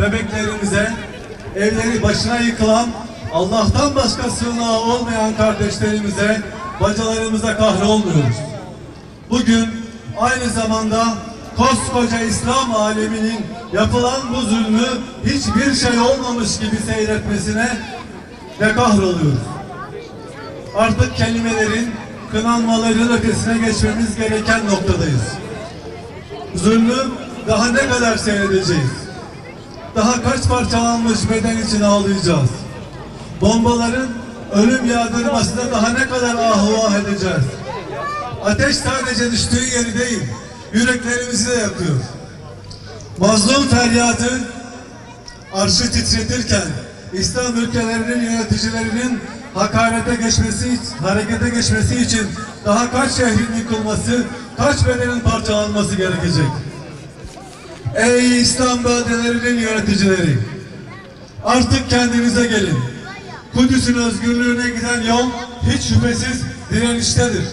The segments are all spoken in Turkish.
bebeklerimize, evleri başına yıkılan, Allah'tan başka sığınağı olmayan kardeşlerimize, bacılarımıza kahrolmuyoruz. Bugün aynı zamanda koskoca İslam aleminin yapılan bu zulmü hiçbir şey olmamış gibi seyretmesine de kahroluyoruz. Artık kelimelerin kınanmaların ötesine geçmemiz gereken noktadayız. Zulmü daha ne kadar seyredeceğiz? Daha kaç parçalanmış beden için ağlayacağız? Bombaların ölüm yağdırmasına daha ne kadar ah edeceğiz? Ateş sadece düştüğü yeri değil, yüreklerimizi de yakıyor. Mazlum feryadı arşı titretirken İslam ülkelerinin yöneticilerinin harekete geçmesi için daha kaç şehrin yıkılması, kaç bedenin parçalanması gerekecek? Ey İslam beldelerinin yöneticileri! Artık kendinize gelin. Kudüs'ün özgürlüğüne giden yol hiç şüphesiz direniştedir.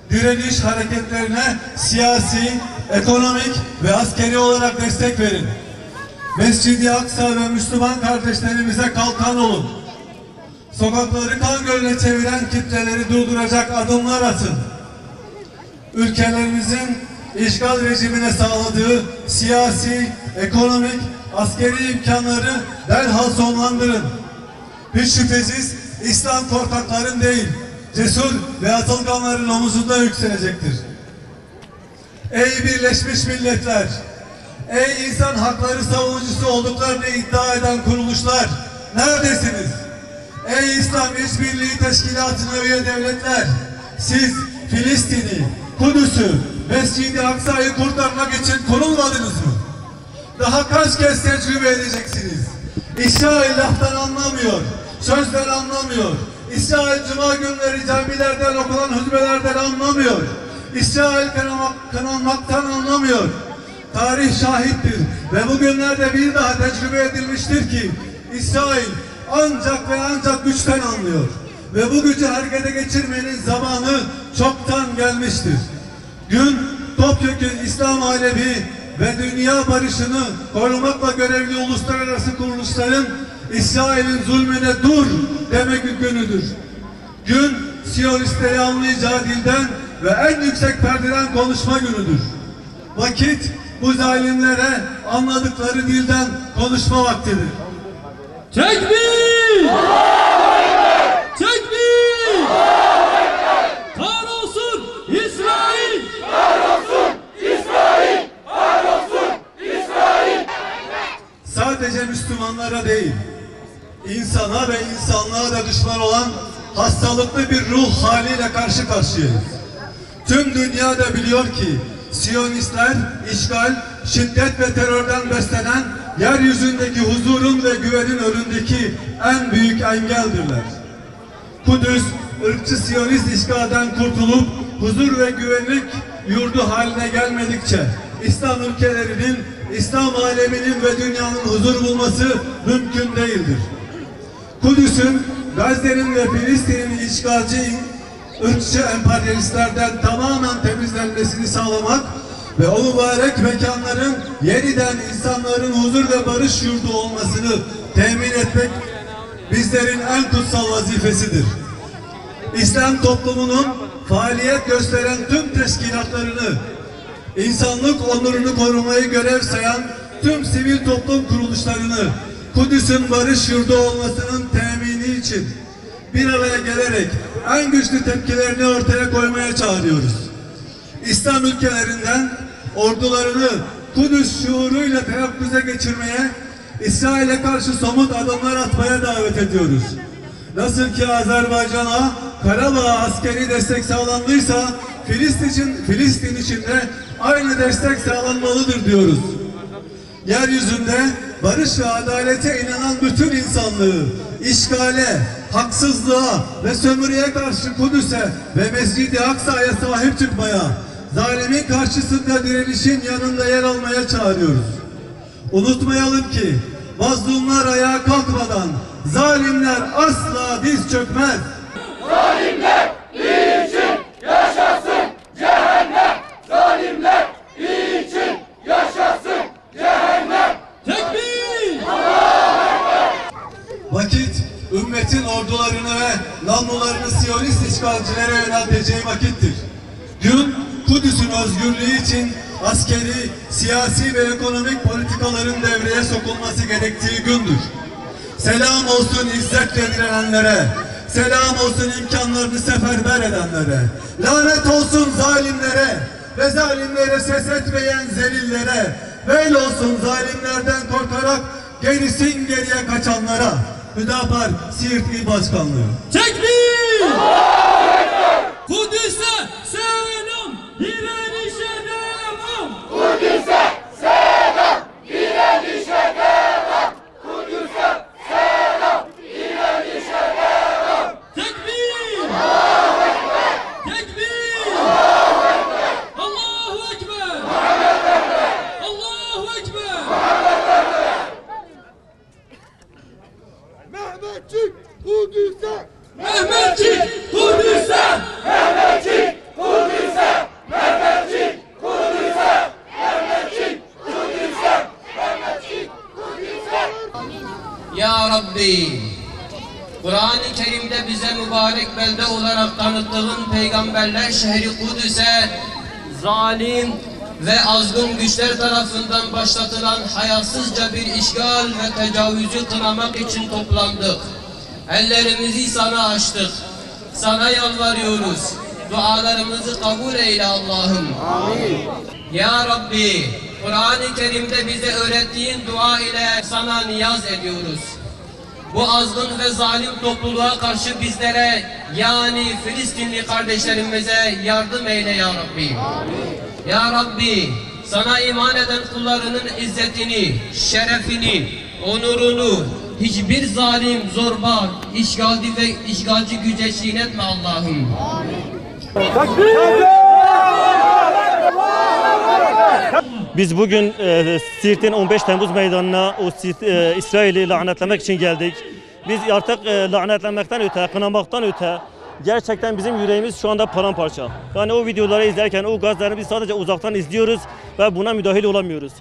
Direniş hareketlerine siyasi, ekonomik ve askeri olarak destek verin. Mescid-i Aksa ve Müslüman kardeşlerimize kalkan olun. Sokakları kan gölüne çeviren kitleleri durduracak adımlar atın. Ülkelerimizin işgal rejimine sağladığı siyasi, ekonomik, askeri imkanları derhal sonlandırın. Hiç şüphesiz İslam korkakların değil, cesur ve atılganların omuzunda yükselecektir. Ey Birleşmiş Milletler! Ey insan hakları savunucusu olduklarını iddia eden kuruluşlar! Neredesiniz? Ey İslam İşbirliği Teşkilatı'na üye devletler! Siz Filistin'i, Kudüs'ü, Mescid-i Aksa'yı kurtarmak için kurulmadınız mı? Daha kaç kez tecrübe edeceksiniz? İsrail laftan anlamıyor, sözden anlamıyor. İsrail cuma günleri camilerden okunan hutbelerden anlamıyor. İsrail kınanmaktan anlamıyor. Tarih şahittir ve bugünlerde bir daha tecrübe edilmiştir ki İsrail ancak ve ancak güçten anlıyor. Ve bu gücü harekete geçirmenin zamanı çoktan gelmiştir. Gün topyekün İslam alemi ve dünya barışını korumakla görevli uluslararası kuruluşların İsrail'in zulmüne dur demek günüdür. Gün Siyonistleri anlayacağı dilden ve en yüksek perdeden konuşma günüdür. Vakit bu zalimlere anladıkları dilden konuşma vaktidir. Tekbir! Tekbir! Kahrolsun İsrail! Kahrolsun İsrail! Kahrolsun İsrail! Sadece Müslümanlara değil, insana ve insanlığa da düşman olan hastalıklı bir ruh haliyle karşı karşıyayız. Tüm dünya da biliyor ki Siyonistler işgal, şiddet ve terörden beslenen yeryüzündeki huzurun ve güvenin önündeki en büyük engeldirler. Kudüs, ırkçı Siyonist işgalden kurtulup huzur ve güvenlik yurdu haline gelmedikçe İslam ülkelerinin, İslam aleminin ve dünyanın huzur bulması mümkün değildir. Kudüs'ün, Gazze'nin ve Filistin'in işgalci, ırkçı emperyalistlerden tamamen temizlenmesini sağlamak ve o mübarek mekanların yeniden insanların huzur ve barış yurdu olmasını temin etmek bizlerin en kutsal vazifesidir. İslam toplumunun faaliyet gösteren tüm teşkilatlarını, insanlık onurunu korumayı görev sayan tüm sivil toplum kuruluşlarını Kudüs'ün barış yurdu olmasının temini için bir araya gelerek en güçlü tepkilerini ortaya koymaya çağırıyoruz. İslam ülkelerinden ordularını Kudüs şuuruyla teyakkuze geçirmeye, İsrail'e karşı somut adımlar atmaya davet ediyoruz. Nasıl ki Azerbaycan'a Karabağ askeri destek sağlandıysa Filistin için de aynı destek sağlanmalıdır diyoruz. Yeryüzünde barış ve adalete inanan bütün insanlığı işgale, haksızlığa ve sömürüye karşı Kudüs'e ve Mescid-i Aksa'ya sahip çıkmaya, zalimin karşısında direnişin yanında yer almaya çağırıyoruz. Unutmayalım ki mazlumlar ayağa kalkmadan zalimler asla diz çökmez. Zalimler için yaşasın cehennem! Zalimler için yaşasın cehennem! Tekbir! Vakit ümmetin ordularını ve namlularını Siyonist işgalcilere yönelteceği vakittir. Gün Kudüs'ün özgürlüğü için askeri, siyasi ve ekonomik politikaların devreye sokulması gerektiği gündür. Selam olsun izzetle direnenlere, selam olsun imkanlarını seferber edenlere, lanet olsun zalimlere ve zalimlere ses etmeyen zelillere, veil olsun zalimlerden korkarak gerisin geriye kaçanlara. Hüdapar Siirt İl Başkanlığı. Tekbir! Kudüs'e selam, direnişe devam. Kudüs'e selam, direnişe devam. Kudüs'e selam, direnişe devam. Tekbir! Tekbir! Allahu Ekber! Allahu Ekber! Mehmetçik Kudüs'e! Mehmetçik Kudüs'e! Mehmetçik Kudüs'e! Mehmetçik Kudüs'e! Mehmetçik Kudüs'e! Mehmetçik Kudüs'e! Ya Rabbi, Kur'an-ı Kerim'de bize mübarek belde olarak tanıttığın peygamberler şehri Kudüs'e zalim ve azgın güçler tarafından başlatılan hayasızca bir işgal ve tecavüzü kınamak için toplandık. Ellerimizi sana açtık. Sana yalvarıyoruz. Dualarımızı kabul eyle Allah'ım. Amin. Ya Rabbi, Kur'an-ı Kerim'de bize öğrettiğin dua ile sana niyaz ediyoruz. Bu azgın ve zalim topluluğa karşı bizlere, yani Filistinli kardeşlerimize yardım eyle ya Rabbi. Amin. Ya Rabbi, sana iman eden kullarının izzetini, şerefini, onurunu hiçbir zalim, zorba, işgalci güce çiğnetme Allah'ım. Biz bugün Siirt'in 15 Temmuz meydanına İsrail'i lanetlemek için geldik. Biz artık lanetlemekten öte, kınamaktan öte gerçekten bizim yüreğimiz şu anda paramparça. Yani o videoları izlerken o gazları biz sadece uzaktan izliyoruz ve buna müdahil olamıyoruz.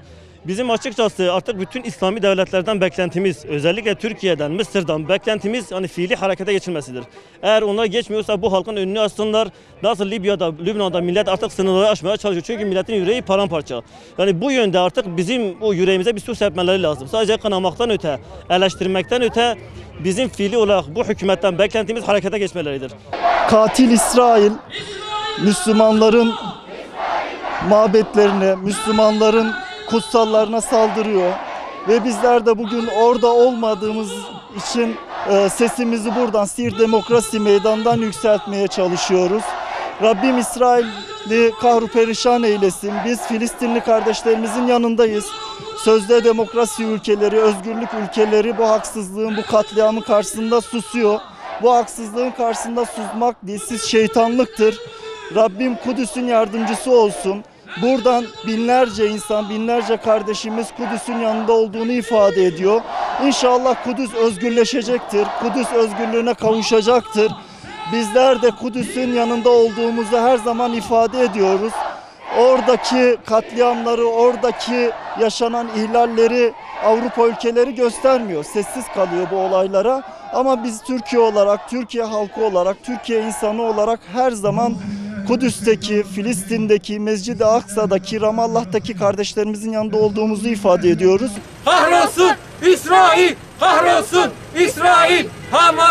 Bizim açıkçası artık bütün İslami devletlerden beklentimiz, özellikle Türkiye'den, Mısır'dan beklentimiz hani fiili harekete geçilmesidir. Eğer onlar geçmiyorsa bu halkın önünü açsınlar. Nasıl Libya'da, Lübnan'da millet artık sınırları aşmaya çalışıyor. Çünkü milletin yüreği paramparça. Yani bu yönde artık bizim o yüreğimize bir su serpmeleri lazım. Sadece kınamaktan öte, eleştirmekten öte bizim fiili olarak bu hükümetten beklentimiz harekete geçmeleridir. Katil İsrail, Müslümanların mabetlerine, Müslümanların kutsallarına saldırıyor. Ve bizler de bugün orada olmadığımız için sesimizi buradan Siirt Demokrasi Meydanı'ndan yükseltmeye çalışıyoruz. Rabbim İsrail'i kahru perişan eylesin. Biz Filistinli kardeşlerimizin yanındayız. Sözde demokrasi ülkeleri, özgürlük ülkeleri bu haksızlığın, bu katliamın karşısında susuyor. Bu haksızlığın karşısında susmak dilsiz şeytanlıktır. Rabbim Kudüs'ün yardımcısı olsun. Buradan binlerce insan, binlerce kardeşimiz Kudüs'ün yanında olduğunu ifade ediyor. İnşallah Kudüs özgürleşecektir. Kudüs özgürlüğüne kavuşacaktır. Bizler de Kudüs'ün yanında olduğumuzu her zaman ifade ediyoruz. Oradaki katliamları, oradaki yaşanan ihlalleri Avrupa ülkeleri göstermiyor. Sessiz kalıyor bu olaylara. Ama biz Türkiye olarak, Türkiye halkı olarak, Türkiye insanı olarak her zaman Kudüs'teki, Filistin'deki, Mescid-i Aksa'daki, Ramallah'taki kardeşlerimizin yanında olduğumuzu ifade ediyoruz. Kahrolsun İsrail! Kahrolsun İsrail! Hamas!